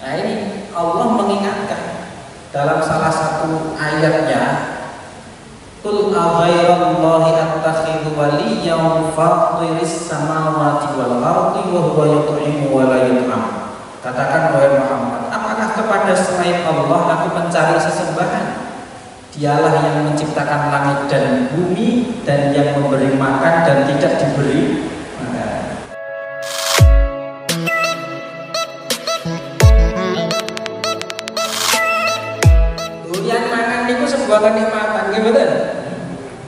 Nah ini Allah mengingatkan dalam salah satu ayatnya, Qul aghairallahi attakhidhu waliyyan fatiris samawati wal ardi wa huwa yut'imu wa la yut'am. Katakan wahai Muhammad, apakah kepada selain Allah aku mencari sesembahan? Dialah yang menciptakan langit dan bumi dan yang memberi makan dan tidak diberi makan. Durian mangan niku sebuah kenikmatan, nggih mboten?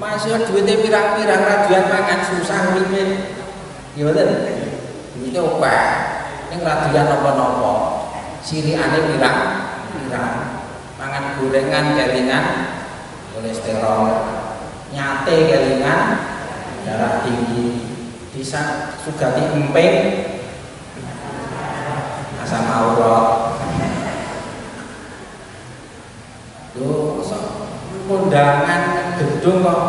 Masih duitnya pirang-pirang rajuan mangan susah uripe. Nggih mboten? Duite akeh. Ning rajuan napa-napa. Sirikane pirang-pirang. Mangan gorengan kelingan kolesterol, nyate kelingan darah tinggi, bisa sugati emping asam urat. Lho, undangan gedung kok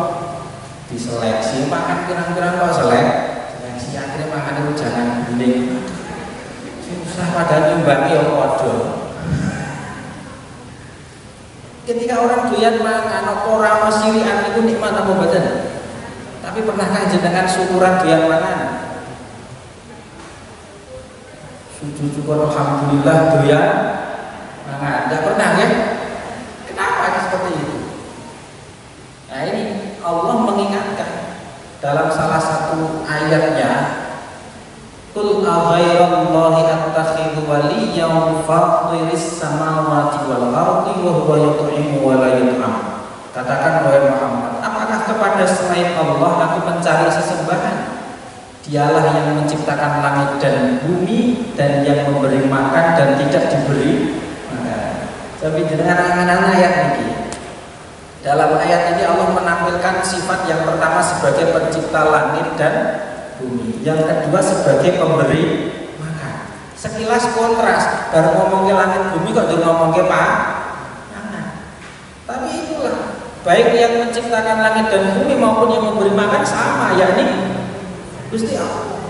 diseleksi makan pirang-pirang kok seleksi akhirnya makan itu jangan bening. Susah padahal nyumbangi ya padha. Ketika orang doyan mangan apa ora ana sirikan niku nikmat apa mboten? Tapi pernahkah jenengan syukuran doyan mangan? Sujud syukur alhamdulillah doyan mangan. Enggak pernah ya? Kenapa seperti itu? Nah ini Allah mengingatkan dalam salah satu ayatnya, Qul aghairallahi attakhidhu waliyyan fatiris samawati wal ardi wa huwa yut'imu wa la yut'am. Katakan wahai Muhammad, apakah kepada selain Allah aku mencari sesembahan? Dialah yang menciptakan langit dan bumi dan yang memberi makan dan tidak diberi makan. Tapi dengan anak-anak ayat ini, dalam ayat ini Allah menampilkan sifat yang pertama sebagai pencipta langit dan bumi, yang kedua sebagai pemberi makan. Sekilas kontras, baru ngomongnya langit bumi kok udah ngomongnya makan. Tapi itulah, baik yang menciptakan langit dan bumi maupun yang memberi makan sama, yakni Gusti Allah.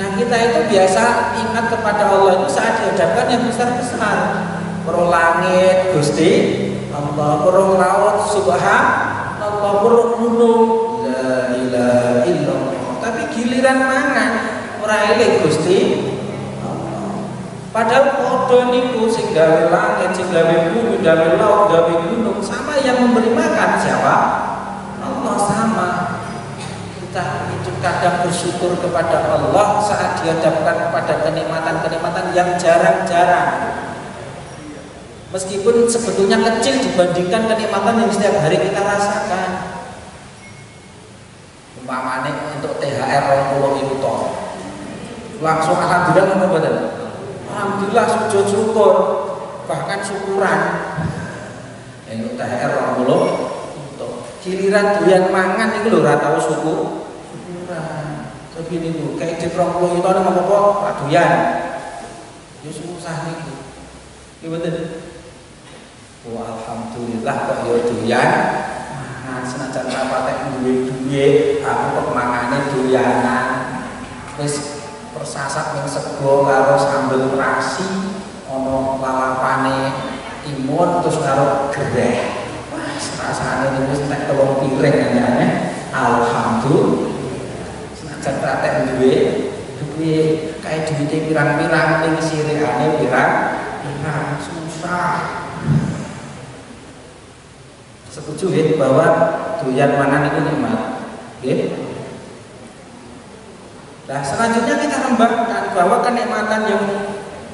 Nah kita itu biasa ingat kepada Allah itu saat dihadapkan yang besar-besar. Pro langit Gusti Allah, pro laut subhanallah, pro gunung la ilaha illallah. Tapi giliran mangan ora eling Gusti Allah. Padahal padha niku sing gawe langit, sing gawe bumi, gawe laut, gawe gunung, sama yang memberi makan siapa? Allah. Sama. Kita itu kadang bersyukur kepada Allah saat dihadapkan kepada kenikmatan-kenikmatan yang jarang-jarang. Meskipun sebetulnya kecil dibandingkan kenikmatan yang setiap hari kita rasakan. Umpamane untuk THR 20 juta. Langsung alhamdulillah ngono mboten? Alhamdulillah sujud syukur, bahkan syukuran. Untuk THR 20 juta. Giliran doyan mangan iku lho ora tau syukuran. Tapi niku kayak di 20 juta nang apa ora doyan. Ya susah niku. Nggih mboten? Wah, alhamdulillah kok ya doyan. Nah, senajan rapatek duwe-duwe, aku kok mangane doyanan. Wis persasat ning sego karo sambel terasi, ana lalapane timun terus karo gereh. Wah, rasane wis tek telung piring aneh-aneh. Alhamdulillah. Senajan rapatek duwe kae duwite pirang-pirang ning sirikane pirang susah. Setuju ya bahwa doyan mangan itu nikmat. Nggih. Nah, selanjutnya kita kembangkan bahwa kenikmatan yang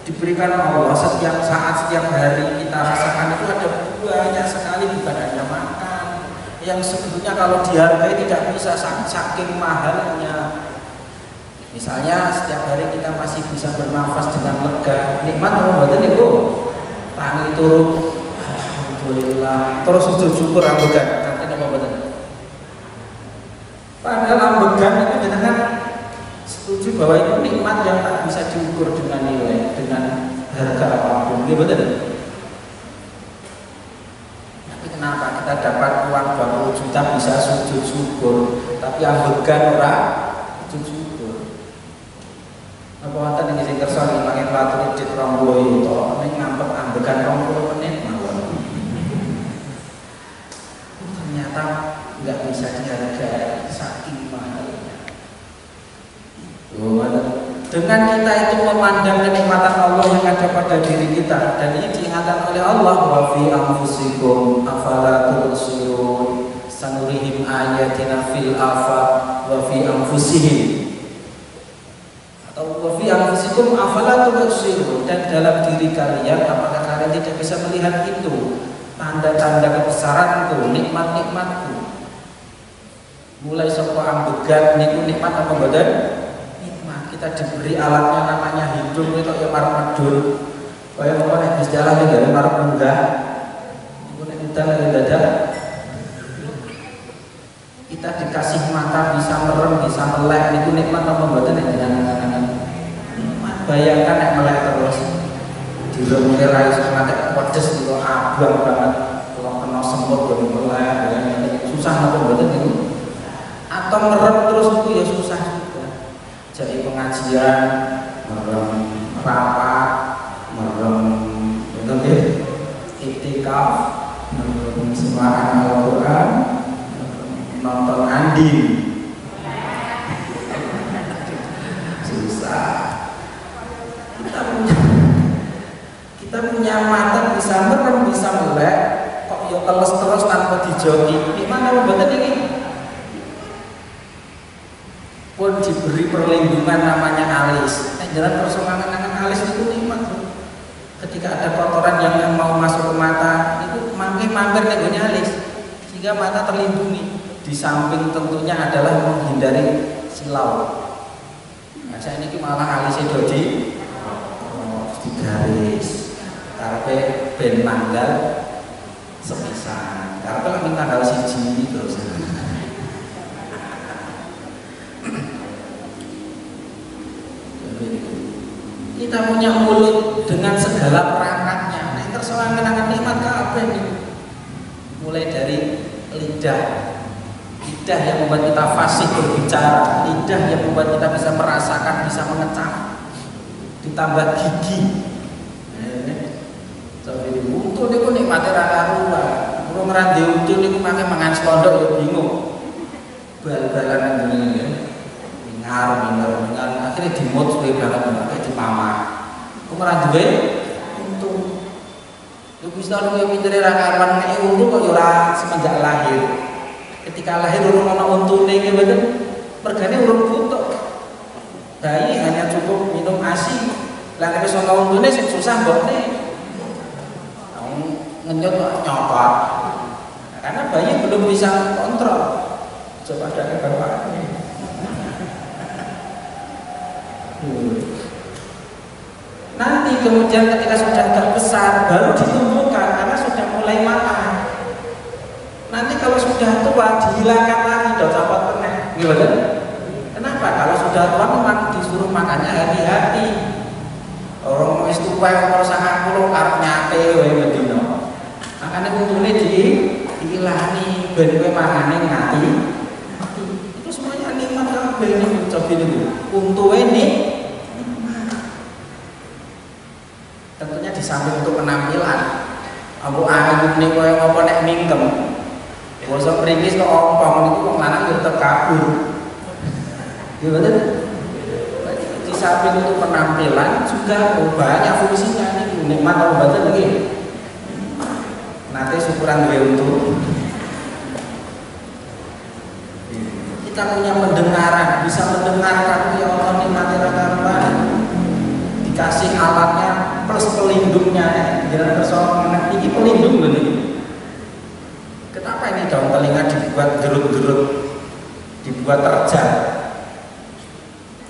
diberikan Allah setiap saat, setiap hari kita rasakan itu ada banyak sekali, bukan hanya makan yang sebetulnya kalau dihargai tidak bisa saking mahalnya. Misalnya setiap hari kita masih bisa bernafas dengan lega, nikmat apa mboten niku? Tangi turu alhamdulillah, terus sujud syukur ambegan, nanti apa mboten? Padahal ambegan itu jenengan setuju bahwa itu nikmat yang tak bisa diukur dengan nilai, dengan harga apapun, nggih mboten? Tapi kenapa kita dapat uang 20 juta bisa sujud syukur, tapi ambegan ora sujud syukur? Apa wonten ing sing kersa ngilangi platur dit 20 juta? Dengan kita itu memandang kenikmatan Allah yang ada pada diri kita, dan ini diingatkan oleh Allah, wa fi anfusikum afala tubsirun sanurihim ayatina fil afaq wa fi anfusihim, atau wa fi anfusikum afala tubsirun, dan dalam diri kalian apakah kalian tidak bisa melihat itu tanda-tanda kebesaranku, nikmat-nikmatku. Mulai saka ambegan niku nikmat apa mboten? Kita diberi alatnya namanya hidup itu ya marep medul. Kaya apa nek wis jalan iki marep munggah. Niku nek udan lagi dadak. Kita dikasih mata bisa merem, bisa melek, niku nikmat apa mboten nek jenengan. Bayangkan nek melek terus. Diremune ra iso ngantek pedes niku abang banget. Kalau kena semut yo melek, susah apa mboten niku. Atau merem terus niku ya susah. Jadi pengajian, merem rapat, merem itu ya, iktikaf, merem semaan Al-Quran, nonton andin, susah. Kita punya mata bisa merem, bisa melek, kok ya teles terus tanpa dijoki. Gimana membuat ini? Pun diberi perlindungan namanya alis. Jalan persoalan alis itu nikmat. Ketika ada kotoran yang mau masuk ke mata, itu mampir nih alis, sehingga mata terlindungi. Di samping tentunya adalah menghindari silau. Nah, saya ini malah alisnya dodi, digaris, karpe ben manggal sepisan. Karpe lah minta tanggal siji terus. Kita punya mulut dengan segala perangkatnya. Nah, tersoal kenangan nikmat apa ini? Mulai dari lidah yang membuat kita fasih berbicara, lidah yang membuat kita bisa merasakan, bisa mengecap, ditambah gigi. Jadi untu niku nikmate ra karuan. Kulo ngrandi untu niku mangke mangan slondok ya bingung. Bal-balan ngene ya. Mingar, akhirnya dimut suwe banget di mama. Kok ora duwe untung. Lu bisa lu yang pintere ra karuan nek untung kok ya ora semenjak lahir. Ketika lahir urung ana untune iki mboten mergane urung butuh. Bayi hanya cukup minum ASI. Lah nek wis ana untune sing susah mbokne. Ngenyot kok nyopot. Karena bayi belum bisa kontrol. Coba ada bapaknya. Nanti kemudian ketika sudah agak besar baru ditumbuhkan karena sudah mulai makan. Nanti kalau sudah tua dihilangkan lagi, udah copot kena. Gimana? Kenapa? Kalau sudah tua memang disuruh makannya hati-hati. Orang wis tuwa umur 90 arep nyate wae medino. Makane untune diilangi ben kowe mangane ngati. Itu semuanya nikmat kabeh niku coba niku. Untuwe nih tentunya di samping untuk penampilan. Aku ayun nih koyo ngopo nek mingkem. Basa mriki kok ompong niku wong lanang yo tetep kabur. Gimana? Di samping untuk penampilan juga banyak fungsinya nih. Nikmat apa mboten iki? Nate syukuran duwe untu. Kita punya pendengaran, bisa mendengarkan ya Allah nikmate ra karuan. Dikasih alatnya plus pelindungnya, jangan persoalan ini pelindung loh nih. Kenapa ini daun telinga dibuat gerut-gerut, dibuat terjal?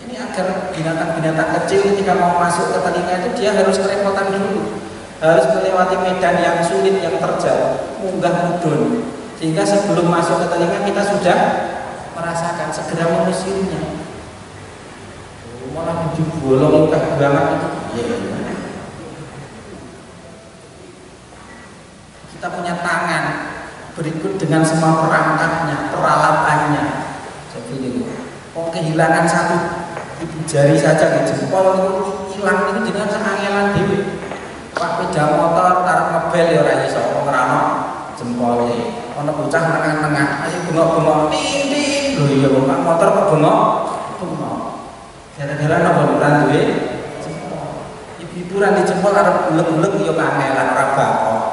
Ini agar binatang-binatang kecil ketika mau masuk ke telinga itu dia harus kerepotan dulu, harus melewati medan yang sulit, yang terjal, munggah mudun, sehingga sebelum masuk ke telinga kita sudah merasakan, segera mengusirnya. Malah biji bolong kayak banget itu. Kita punya tangan, berikut dengan semua perangkatnya, peralatannya. Jadi ini, kok kehilangan satu ibu jari saja, jempol itu hilang itu dengan seangelan dewi. Pak peda motor taruh ngebel ya ora iso ngrano jempole. Ono bocah nengah-nengah, ayo bengok-bengok ting ting. Lho iya Pak motor kok bengok. Gara-gara napa ora duwe jempol. Ibu-ibu ra di jempol arep uleg-uleg ya kangelan ora bakok.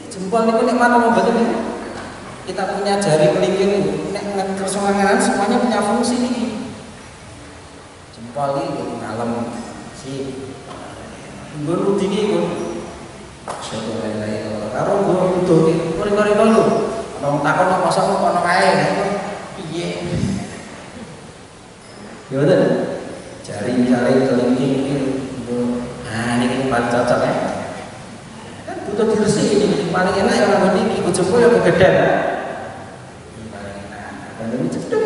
Jempol niku nek manut mboten niku. Kita punya jari kelingking nek kersa kangelan semuanya punya fungsi niki. Jempol iki ngalem si nggon rutine nggon sekolah lain karo nggon utuh kore-kore lho. Wong takon kok mosok kono kae piye. Ya betul. Jari misalnya kelingking ini, nah ini paling cocok ya. Kan butuh diresik ini paling enak yang orang ini ikut jempol yang kegedean. Ini paling enak. Dan ini cedek.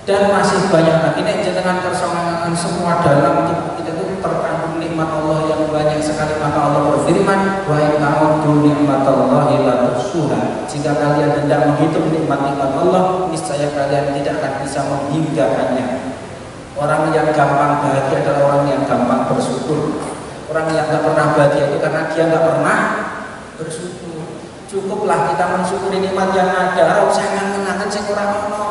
Dan masih banyak lagi nek jenengan kersongan semua dalam tubuh kita itu terkandung nikmat Allah yang banyak sekali. Maka Allah berfirman, wa in ta'uddu nikmatallahi la tuhsuha. Jika kalian hendak menghitung nikmat-nikmat Allah, niscaya kalian tidak akan bisa menghinggakannya. Orang yang gampang bahagia adalah orang yang gampang bersyukur. Orang yang tak pernah bahagia itu karena dia nggak pernah bersyukur. Cukuplah kita mensyukuri nikmat yang ada. Ora usah ngangen-ngangen sing ora ono.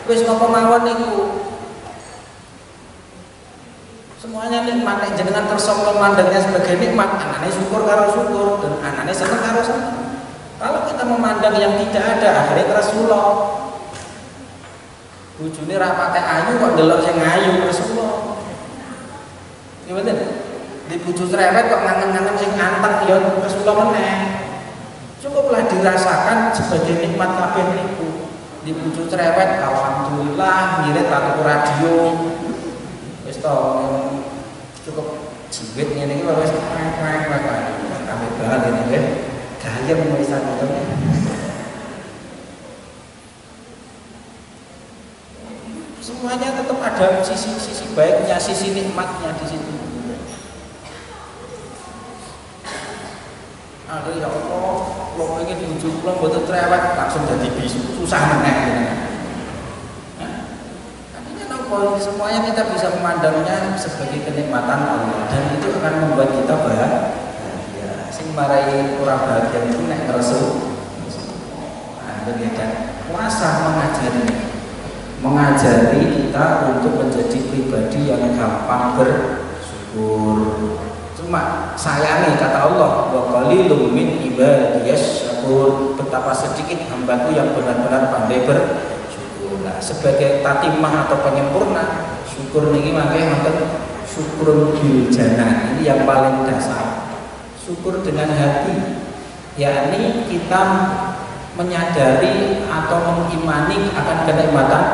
Wis napa mawon niku. Semuanya nikmat nek jenengan kersa memandangnya sebagai nikmat, anane syukur karo syukur dan anane seneng karo seneng. Kalau kita memandang yang tidak ada, akhirnya tersulo. Bojone ra patek ayu kok delok sing ayu tersulo. Iya bener. Di bojo cerewet kok ngangen-ngangen sing anteng ya tersulo meneh. Cukuplah dirasakan sebagai nikmat kabeh niku. Di bojo cerewet alhamdulillah ngirit ratu radio. Wis to cukup jiwit ngene iki wis kwek-kwek kami banget ini nggih. Gaya menulisan itu. Semuanya tetap ada sisi baiknya, sisi nikmatnya di situ. Aduh ya Allah, kalau pengen bujuk pulang buat cerewet langsung jadi bisu, susah meneh. Artinya nopo semuanya kita bisa memandangnya sebagai kenikmatan Allah dan itu akan membuat kita bahagia. Sing marai kurang bahagia itu nek ngeresu. Nah, dan puasa mengajari kita untuk menjadi pribadi yang gampang bersyukur. Cuma sayangi kata Allah, wa qalilum min ibadiyas syakur, betapa sedikit hambaku yang benar-benar pandai bersyukur. Nah, sebagai tatimah atau penyempurna syukur niki mangke wonten syukurun bil janah. Ini yang paling dasar. Syukur dengan hati, yakni kita menyadari atau mengimani akan kenikmatan,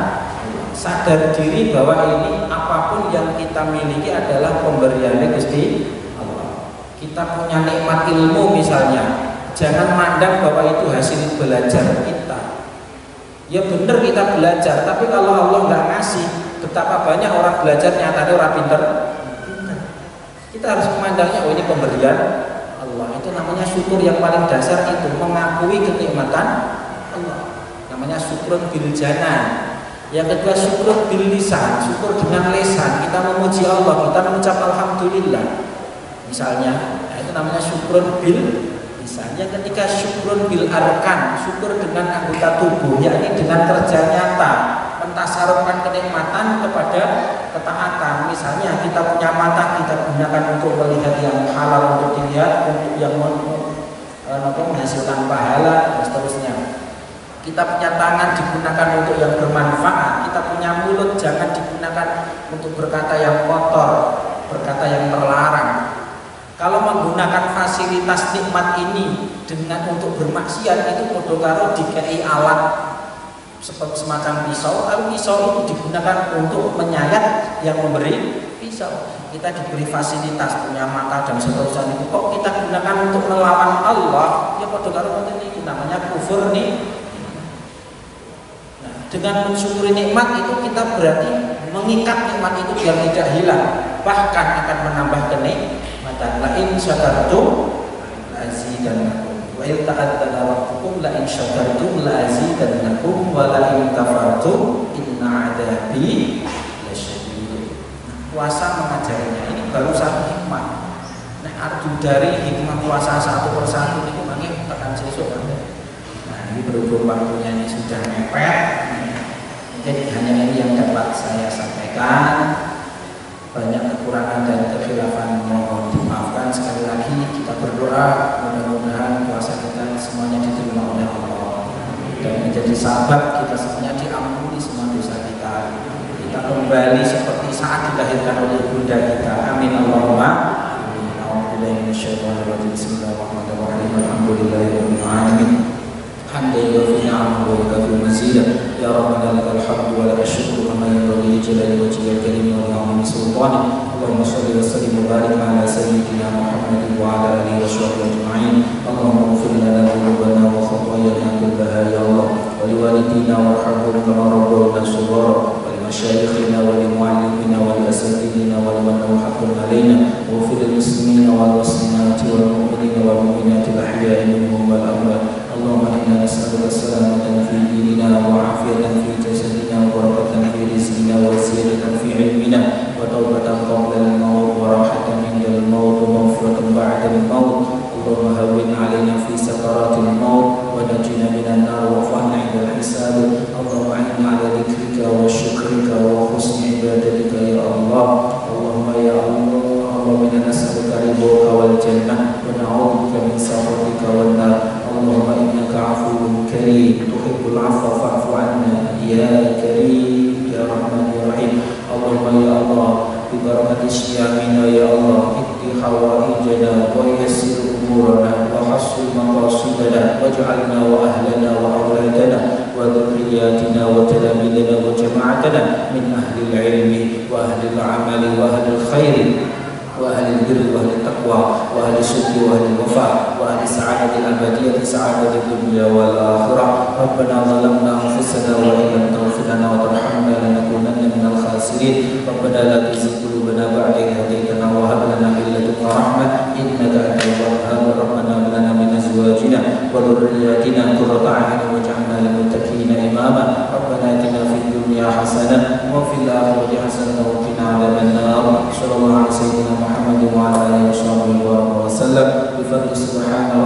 sadar diri bahwa ini apapun yang kita miliki adalah pemberian Gusti Allah. Kita punya nikmat ilmu misalnya, jangan mandang bahwa itu hasil belajar kita. Ya benar kita belajar, tapi kalau Allah nggak ngasih, betapa banyak orang belajar nyatanya orang pinter. Kita harus memandangnya, oh ini pemberian Allah. Itu namanya syukur yang paling dasar, itu mengakui kenikmatan Allah. Namanya syukur bil janah. Yang kedua syukur bil lisan, syukur dengan lisan. Kita memuji Allah, kita mengucap alhamdulillah. Misalnya, itu namanya syukur bil lisan. Yang ketiga syukur bil arkan, syukur dengan anggota tubuh, yakni dengan kerja nyata, mentasarufkan kenikmatan kepada ketaatan. Misalnya kita punya mata, kita gunakan untuk melihat yang halal untuk dilihat, untuk yang menghasilkan pahala dan seterusnya. Kita punya tangan digunakan untuk yang bermanfaat. Kita punya mulut jangan digunakan untuk berkata yang kotor, berkata yang terlarang. Kalau menggunakan fasilitas nikmat ini dengan untuk bermaksiat, itu podo karo dikai alat seperti semacam pisau. Kalau pisau itu digunakan untuk menyayat yang memberi pisau. Kita diberi fasilitas punya mata dan seterusnya, itu kok kita gunakan untuk melawan Allah, ya podo karo ini namanya kufur nih. Dengan mensyukuri nikmat itu kita berarti mengikat nikmat itu biar tidak hilang, bahkan akan menambah kenikmatan. La in syakartum la azidannakum wa in ta'adzana rabbukum la in syakartum la azidannakum wa la in kafartum inna 'adzabi lasyadid. Puasa mengajarinya ini baru satu hikmah. Nek arju dari hikmah puasa satu persatu itu mangke tekan sesuk. Nah, Tapi berhubung waktunya ini sudah mepet, jadi hanya ini yang dapat saya sampaikan. Banyak kekurangan dan kekhilafan mohon dimaafkan. Sekali lagi kita berdoa mudah-mudahan puasa kita semuanya diterima oleh Allah dan menjadi sahabat kita semuanya diampuni semua dosa kita. Kita kembali seperti saat dilahirkan oleh bunda kita. Amin Allahumma amin. A'udzubillahi minasyaitonirrajim. Bismillahirrahmanirrahim. Alhamdulillahirabbil alamin. Hamdan yuwafi ni'amahu wa yukafi mazidah. Ya Rabbana lakal hamdu wa lakal syukru kama yanbaghi li jalali wajhikal karim wa li'azimi sultanik. Allahumma shalli wa sallim wa barik ala sayyidina Muhammadin wa ala alihi wa sahbihi ajma'in. Allahumma ighfir lana dhunubana wa khataayana kullaha ya Allah. Wa liwalidina warhamhum kama rabbawna shighara. Wa limashayikhina wa limu'allimina wa liasatidina wa liman lahu haqqun alaina. Wa fil muslimina wal muslimati wal mu'minina wal mu'minati al-ahya'i minhum wal amwat. Allahumma inna nas'aluka salamatan fi dinina wa afiyatan fi jasadina wa barakatan fi rizqina wa ziyadatan fi ilmina wa tawbatan qabla al-maut wa rahatan inda al-maut wa maghfiratan ba'da al-maut. Allahumma hawwin 'alaina fi sakaratil maut wa najina minan nar wa fa'na 'inda al-hisab. Allahumma inna 'ala dhikrika wa syukrika wa husni ibadatika ya Allah. Allahumma ya Allah, Allahumma inna nas'aluka ridhaka wal jannah wa na'udzubika min sakhatika wan nar. Allahumma innaka 'afuwwun karim tuhibbul 'afwa fa'fu 'anna ya karim ya rahman ya rahim. Allahumma ya Allah bi barakati syiyamina ya Allah iqdi hawaijana wa yassir umurana wa hassil maqasidana waj'alna wa ahlana wa awladana wa dhurriyyatina wa talamidana wa jama'atana min ahli al-'ilmi wa ahli al-'amali wa ahli al-khairi wa ahli al-birri wa ahli al-taqwa wa ahli al-sidqi wa ahli al-wafa wa ahli sa'adati al-abadiyyati sa'adati dunya wal akhirah. Rabbana zalamna anfusana wa in lam taghfir lana wa tarhamna lanakunanna minal khasirin. Rabbana la tuzigh qulubana ba'da idh hadaytana wa hab lana min ladunka rahmah innaka antal wahhab. Rabbana hab lana min azwajina wa dhurriyyatina qurrata a'yun waj'alna lil muttaqina imama. Rabbana atina fid dunya hasanah wa fil akhirati hasanah wa qina adzaban nar. Sallallahu alaihi wasallam Muhammad wa ala alihi wa sahbihi wa sallam. Bi fadli subhanahu